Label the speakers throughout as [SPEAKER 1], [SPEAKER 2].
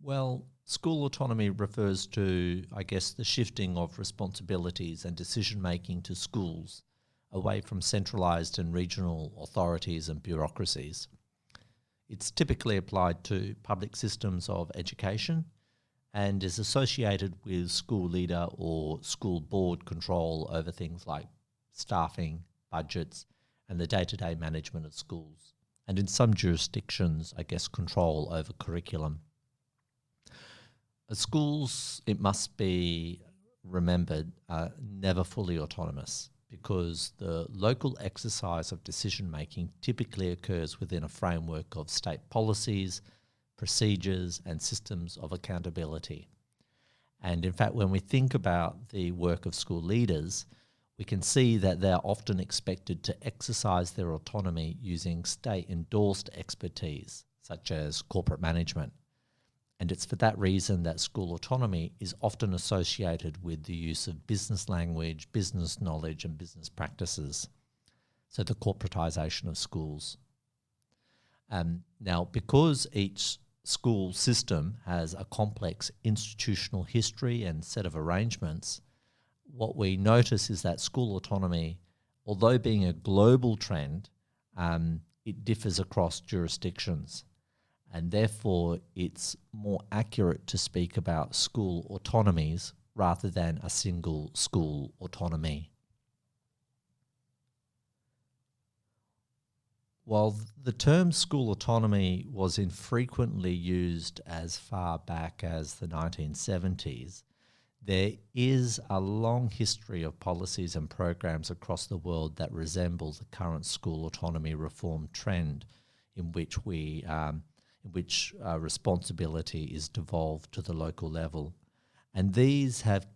[SPEAKER 1] Well, school autonomy refers to, I guess, the shifting of responsibilities and decision-making to schools away from centralised and regional authorities and bureaucracies. It's typically applied to public systems of education and is associated with school leader or school board control over things like staffing, budgets, and the day-to-day management of schools. And in some jurisdictions, I guess, control over curriculum. Schools, it must be remembered, are never fully autonomous because the local exercise of decision-making typically occurs within a framework of state policies, procedures, and systems of accountability. And in fact, when we think about the work of school leaders, we can see that they're often expected to exercise their autonomy using state-endorsed expertise, such as corporate management. And it's for that reason that school autonomy is often associated with the use of business language, business knowledge, and business practices. So the corporatisation of schools. Now, because each school system has a complex institutional history and set of arrangements, what we notice is that school autonomy, although being a global trend, it differs across jurisdictions. And therefore, it's more accurate to speak about school autonomies rather than a single school autonomy. While the term school autonomy was infrequently used as far back as the 1970s, there is a long history of policies and programs across the world that resemble the current school autonomy reform trend, in which responsibility is devolved to the local level. And these have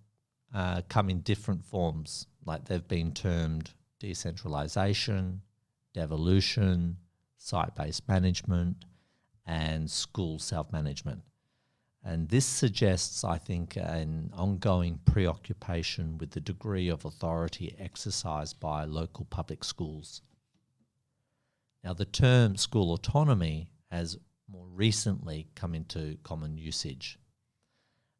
[SPEAKER 1] come in different forms, like they've been termed decentralisation, devolution, site-based management, and school self-management. And this suggests, I think, an ongoing preoccupation with the degree of authority exercised by local public schools. Now, the term school autonomy has more recently come into common usage.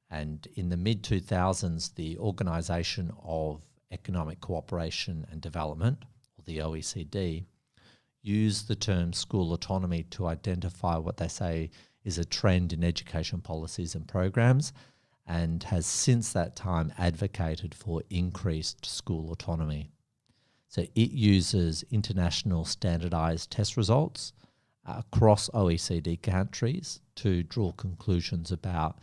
[SPEAKER 1] And in the mid-2000s, the Organisation of Economic Cooperation and Development, or the OECD, used the term school autonomy to identify what they say is a trend in education policies and programs, and has since that time advocated for increased school autonomy. So it uses international standardised test results across OECD countries to draw conclusions about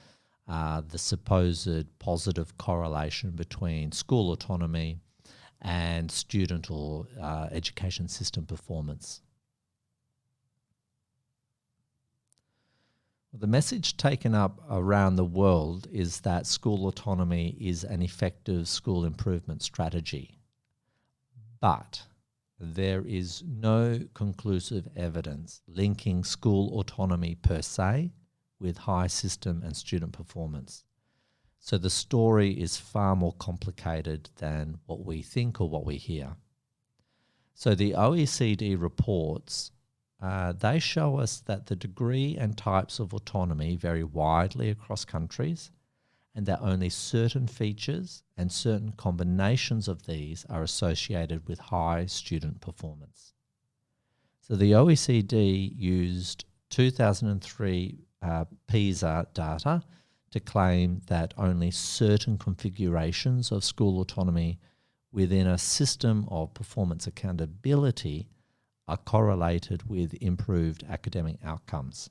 [SPEAKER 1] the supposed positive correlation between school autonomy and student or education system performance. The message taken up around the world is that school autonomy is an effective school improvement strategy. But there is no conclusive evidence linking school autonomy per se with high system and student performance. So the story is far more complicated than what we think or what we hear. So the OECD reports, they show us that the degree and types of autonomy vary widely across countries, and that only certain features and certain combinations of these are associated with high student performance. So the OECD used 2003 PISA data to claim that only certain configurations of school autonomy within a system of performance accountability are correlated with improved academic outcomes.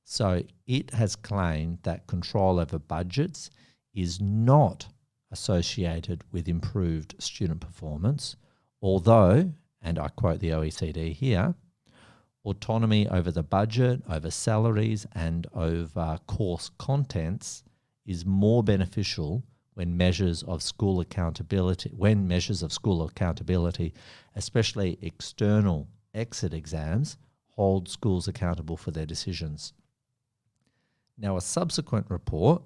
[SPEAKER 1] So it has claimed that control over budgets is not associated with improved student performance, although, and I quote the OECD here, autonomy over the budget, over salaries, and over course contents is more beneficial when measures of school accountability, especially external exit exams, hold schools accountable for their decisions. Now, a subsequent report,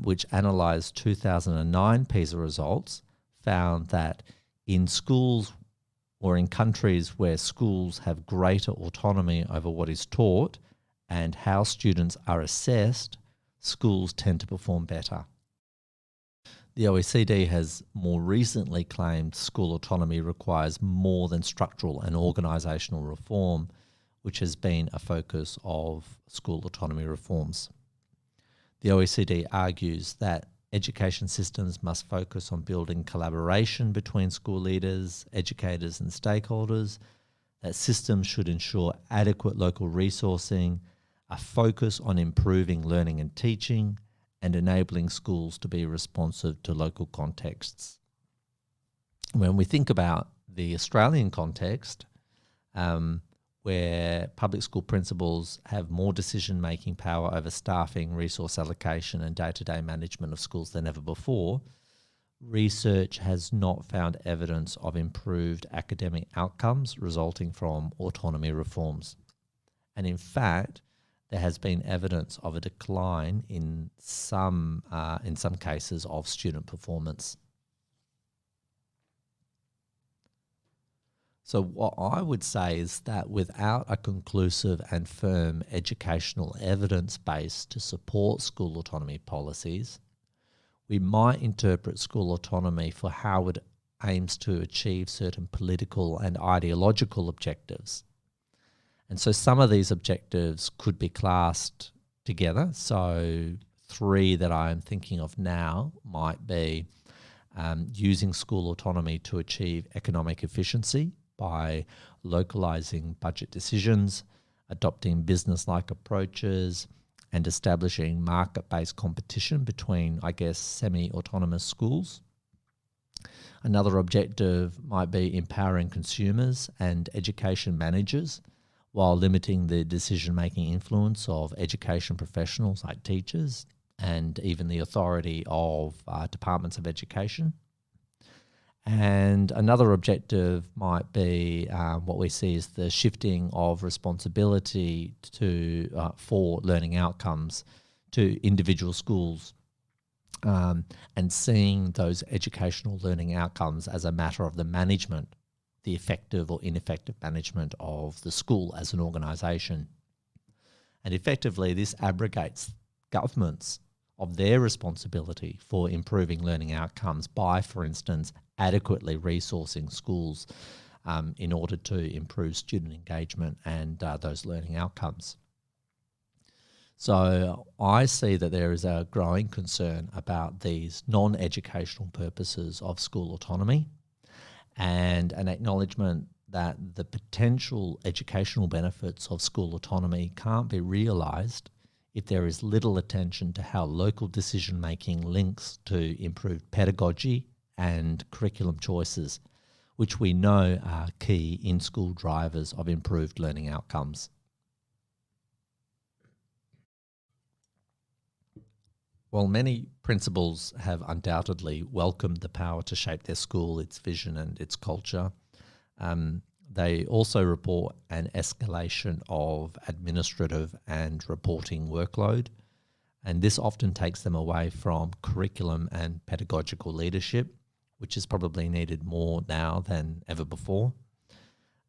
[SPEAKER 1] which analysed 2009 PISA results, found that in schools or in countries where schools have greater autonomy over what is taught and how students are assessed, schools tend to perform better. The OECD has more recently claimed school autonomy requires more than structural and organisational reform, which has been a focus of school autonomy reforms. The OECD argues that education systems must focus on building collaboration between school leaders, educators and stakeholders, that systems should ensure adequate local resourcing, a focus on improving learning and teaching, and enabling schools to be responsive to local contexts. When we think about the Australian context, where public school principals have more decision-making power over staffing, resource allocation and day-to-day management of schools than ever before, research has not found evidence of improved academic outcomes resulting from autonomy reforms. And in fact, there has been evidence of a decline in some cases of student performance. So what I would say is that without a conclusive and firm educational evidence base to support school autonomy policies, we might interpret school autonomy for how it aims to achieve certain political and ideological objectives. And so some of these objectives could be classed together. So 3 that I'm thinking of now might be using school autonomy to achieve economic efficiency by localising budget decisions, adopting business-like approaches, and establishing market-based competition between, semi-autonomous schools. Another objective might be empowering consumers and education managers while limiting the decision-making influence of education professionals like teachers and even the authority of departments of education. And another objective might be what we see as the shifting of responsibility for learning outcomes to individual schools, and seeing those educational learning outcomes as a matter of the management, the effective or ineffective management of the school as an organisation. And effectively, this abrogates governments of their responsibility for improving learning outcomes by, for instance, adequately resourcing schools in order to improve student engagement and those learning outcomes. So I see that there is a growing concern about these non-educational purposes of school autonomy and an acknowledgement that the potential educational benefits of school autonomy can't be realised if there is little attention to how local decision-making links to improved pedagogy and curriculum choices, which we know are key in-school drivers of improved learning outcomes. While many principals have undoubtedly welcomed the power to shape their school, its vision and its culture, they also report an escalation of administrative and reporting workload, and this often takes them away from curriculum and pedagogical leadership, which is probably needed more now than ever before.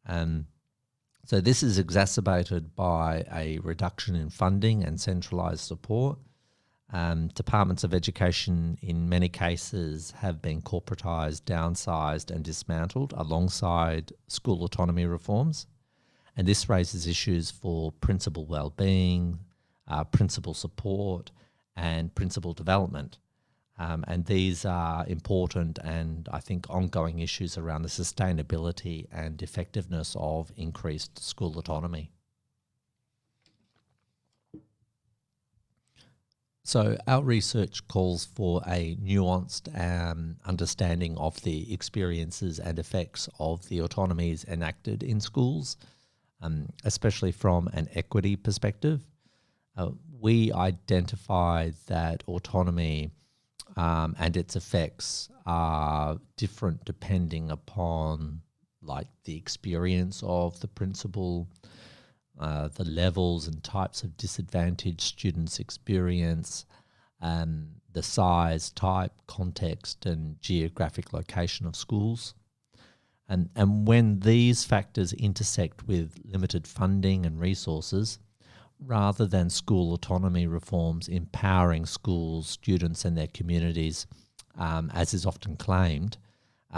[SPEAKER 1] So this is exacerbated by a reduction in funding and centralised support. Departments of education in many cases have been corporatised, downsized and dismantled alongside school autonomy reforms. And this raises issues for principal wellbeing, principal support and principal development. And these are important and I think ongoing issues around the sustainability and effectiveness of increased school autonomy. So our research calls for a nuanced understanding of the experiences and effects of the autonomies enacted in schools, especially from an equity perspective. We identify that autonomy and its effects are different depending upon the experience of the principal, the levels and types of disadvantage students experience, the size, type, context and geographic location of schools. And when these factors intersect with limited funding and resources, rather than school autonomy reforms empowering schools, students and their communities, as is often claimed,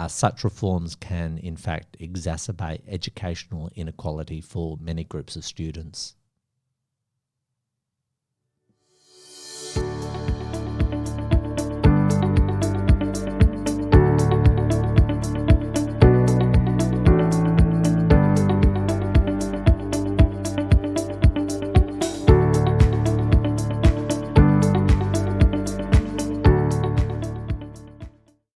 [SPEAKER 1] such reforms can in fact exacerbate educational inequality for many groups of students.